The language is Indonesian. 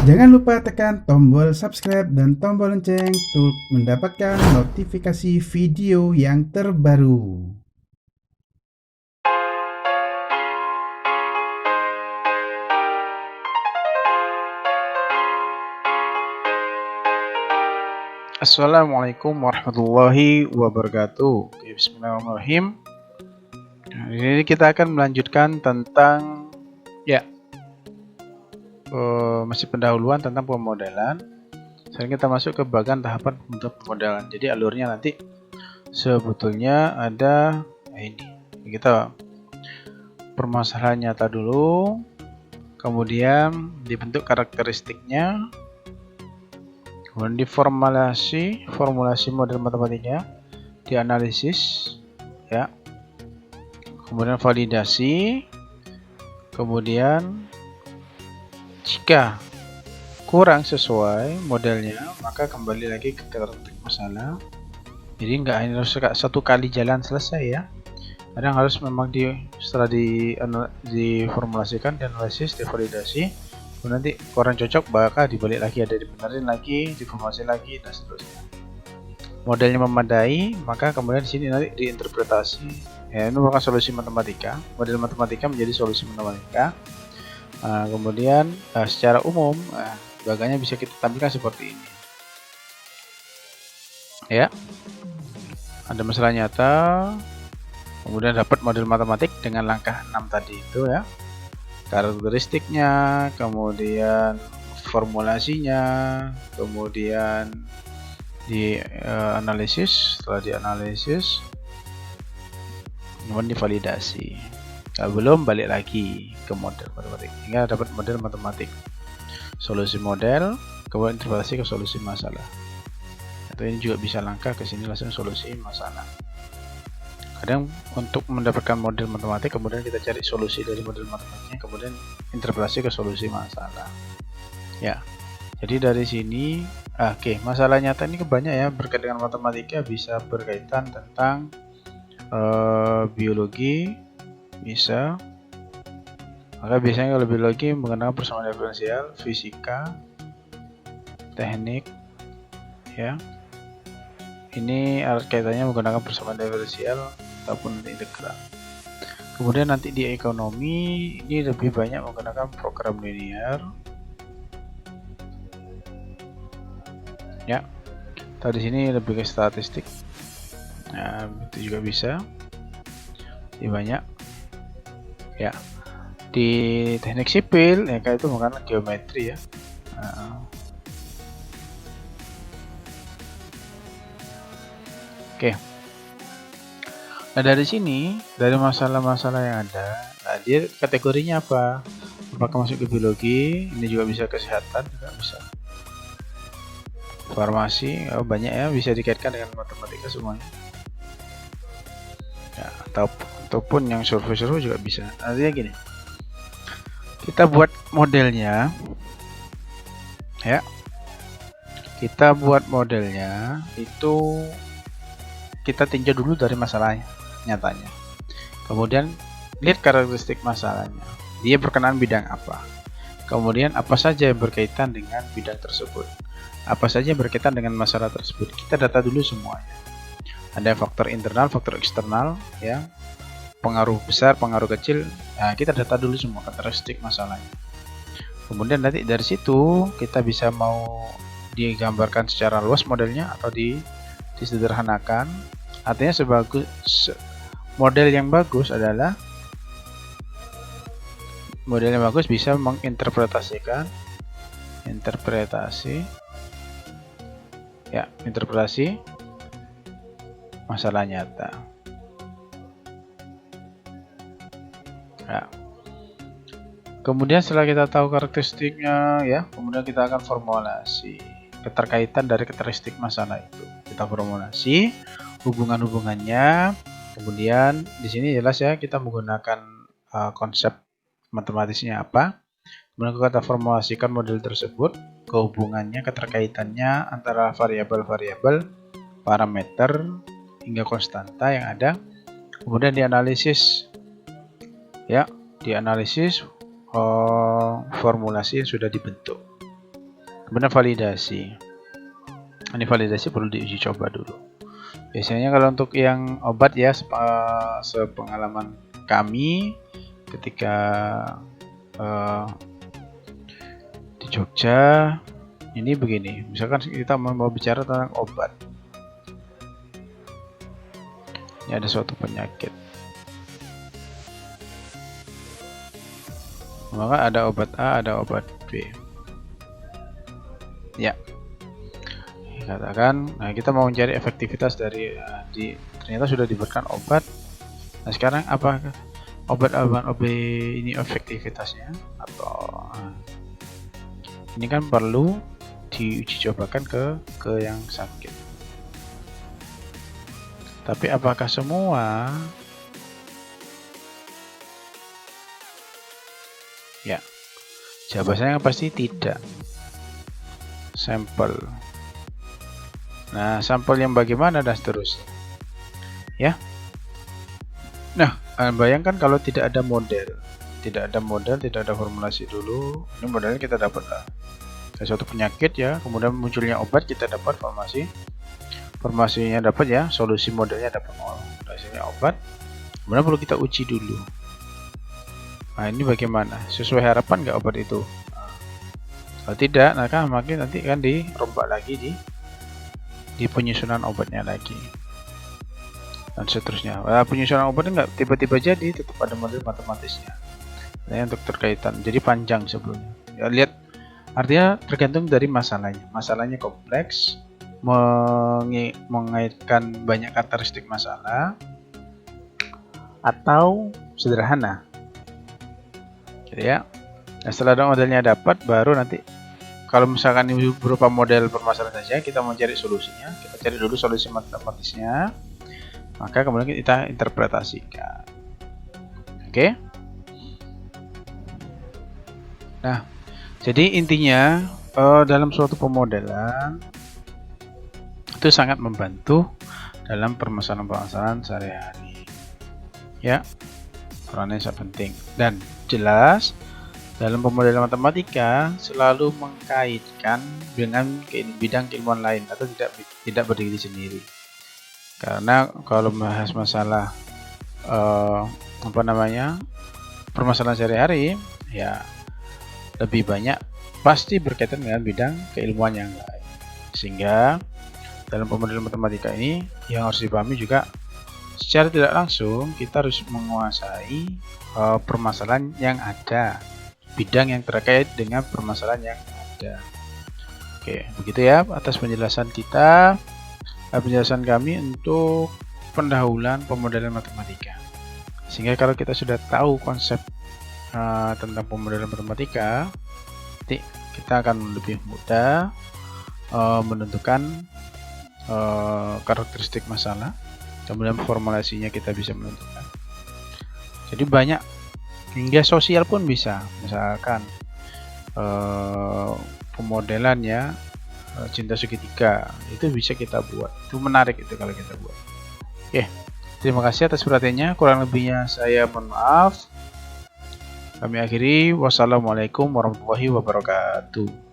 Jangan lupa tekan tombol subscribe dan tombol lonceng untuk mendapatkan notifikasi video yang terbaru. Assalamualaikum warahmatullahi wabarakatuh. Bismillahirrahmanirrahim. Hari ini kita akan melanjutkan tentang masih pendahuluan tentang pemodelan. Sekarang kita masuk ke bagian tahapan untuk pemodelan. Jadi alurnya nanti sebetulnya ada ini. Kita permasalahan nyata dulu, kemudian dibentuk karakteristiknya, kemudian formulasi model matematika, dianalisis, ya, kemudian validasi, kemudian jika kurang sesuai modelnya maka kembali lagi ke karakteristik masalah. Jadi nggak hanya harus satu kali jalan selesai ya, kadang harus memang setelah diformulasikan, dianalisis, divalidasi, nanti kurang cocok bakal dibalik lagi, ada dibenerin lagi, diformulasi lagi, dan seterusnya. Modelnya memadai, maka kemudian di sini nanti diinterpretasi. Ya, ini merupakan solusi matematika. Model matematika menjadi solusi matematika. Kemudian secara umum bagannya bisa kita tampilkan seperti ini. Ya, ada masalah nyata, kemudian dapat model matematik dengan langkah 6 tadi itu ya. Karakteristiknya, kemudian formulasinya, kemudian dianalisis, setelah dianalisis kemudian divalidasi. Kalau belum, balik lagi ke model matematik hingga dapat model matematik, solusi model, kemudian interpretasi ke solusi masalah. Atau ini juga bisa langkah ke sini langsung solusi masalah. Kadang untuk mendapatkan model matematik kemudian kita cari solusi dari model matematiknya, kemudian interpretasi ke solusi masalah. Ya, jadi dari sini masalah nyata ini banyak ya, berkaitan dengan matematika, bisa berkaitan tentang biologi, bisa. Maka biasanya kalau biologi mengenal persamaan diferensial, fisika, teknik, ya. Ini kaitannya menggunakan persamaan diferensial ataupun integral. Kemudian nanti di ekonomi ini lebih banyak menggunakan program linear. Ya, tadi sini lebih ke statistik. Nah, itu juga bisa. Ini banyak. Ya, di teknik sipil ya kayak itu menggunakan geometri ya. Oke. Nah dari sini, dari masalah-masalah yang ada, nah dia kategorinya apa? Apakah masuk ke biologi? Ini juga bisa kesehatan, juga bisa. Farmasi, banyak ya, bisa dikaitkan dengan matematika semuanya. Ya, ataupun yang survei-survei juga bisa. Artinya gini, kita buat modelnya, ya. Kita buat modelnya itu kita tinjau dulu dari masalahnya, nyatanya. Kemudian lihat karakteristik masalahnya. Dia berkenaan bidang apa? Kemudian apa saja yang berkaitan dengan bidang tersebut? Apa saja yang berkaitan dengan masalah tersebut? Kita data dulu semuanya. Ada faktor internal, faktor eksternal, ya. Pengaruh besar, pengaruh kecil. Nah, kita data dulu semua karakteristik masalahnya. Kemudian nanti dari situ kita bisa mau digambarkan secara luas modelnya atau disederhanakan. Artinya model yang bagus adalah model yang bagus bisa menginterpretasikan interpretasi masalah nyata. Ya. Kemudian setelah kita tahu karakteristiknya ya, kemudian kita akan formulasi keterkaitan dari karakteristik masalah itu. Kita formulasi hubungan-hubungannya. Kemudian di sini jelas ya kita menggunakan konsep matematisnya apa. Kemudian kita formulasikan model tersebut, kehubungannya, keterkaitannya antara variabel-variabel, parameter hingga konstanta yang ada. Kemudian dianalisis, ya, dianalisis formulasi yang sudah dibentuk. kemudian validasi. Ini validasi perlu diuji coba dulu. Biasanya kalau untuk yang obat ya, sepengalaman kami ketika di Jogja ini begini, misalkan kita mau bicara tentang obat, ini ada suatu penyakit, maka ada obat A, ada obat B ya, katakan. Nah, kita mau mencari efektivitas dari ternyata sudah diberikan obat. Nah, sekarang apakah obat OB ini efektivitasnya atau ini kan perlu diuji cobakan ke yang sakit. Tapi apakah semua? Ya, jawabannya pasti tidak. Sampel. Nah, sampel yang bagaimana dan seterusnya. Ya. Nah, bayangkan kalau tidak ada model, tidak ada formulasi dulu. Ini modelnya kita dapat kayak suatu penyakit ya, kemudian munculnya obat, kita dapat formasinya dapat ya, solusi modelnya dapat, hasilnya obat. Kemudian perlu kita uji dulu. Nah, ini bagaimana? Sesuai harapan nggak obat itu? Kalau tidak, maka makin nanti kan dirombak lagi di penyusunan obatnya lagi dan seterusnya. Penyusunan obat nggak tiba-tiba jadi, tetap ada model matematisnya. Nah, untuk terkaitan, jadi panjang sebelumnya. Ya, lihat, artinya tergantung dari masalahnya. Masalahnya kompleks, mengaitkan banyak karakteristik masalah, atau sederhana. Jadi ya. Nah, setelah modelnya dapat, baru nanti kalau misalkan ini berupa model permasalahan saja, kita mau cari solusinya, kita cari dulu solusi matematisnya, maka kemudian kita interpretasikan. Oke. Nah, jadi intinya dalam suatu pemodelan itu sangat membantu dalam permasalahan-permasalahan sehari-hari. Ya, perannya sangat penting dan jelas. Dalam pemodelan matematika selalu mengkaitkan dengan bidang keilmuan lain atau tidak berdiri sendiri. Karena kalau membahas masalah permasalahan sehari-hari, ya lebih banyak pasti berkaitan dengan bidang keilmuan yang lain. Sehingga dalam pemodelan matematika ini yang harus dipahami juga, secara tidak langsung kita harus menguasai permasalahan yang ada, bidang yang terkait dengan permasalahan yang ada. Oke, begitu ya atas penjelasan kami untuk pendahuluan pemodelan matematika. Sehingga kalau kita sudah tahu konsep tentang pemodelan matematika, nanti kita akan lebih mudah menentukan karakteristik masalah, kemudian formulasinya kita bisa menentukan. Jadi banyak, hingga sosial pun bisa, misalkan pemodelannya cinta segitiga itu bisa kita buat, itu menarik itu kalau kita buat. Oke, terima kasih atas perhatiannya, kurang lebihnya saya mohon maaf. Kami akhiri, wassalamualaikum warahmatullahi wabarakatuh.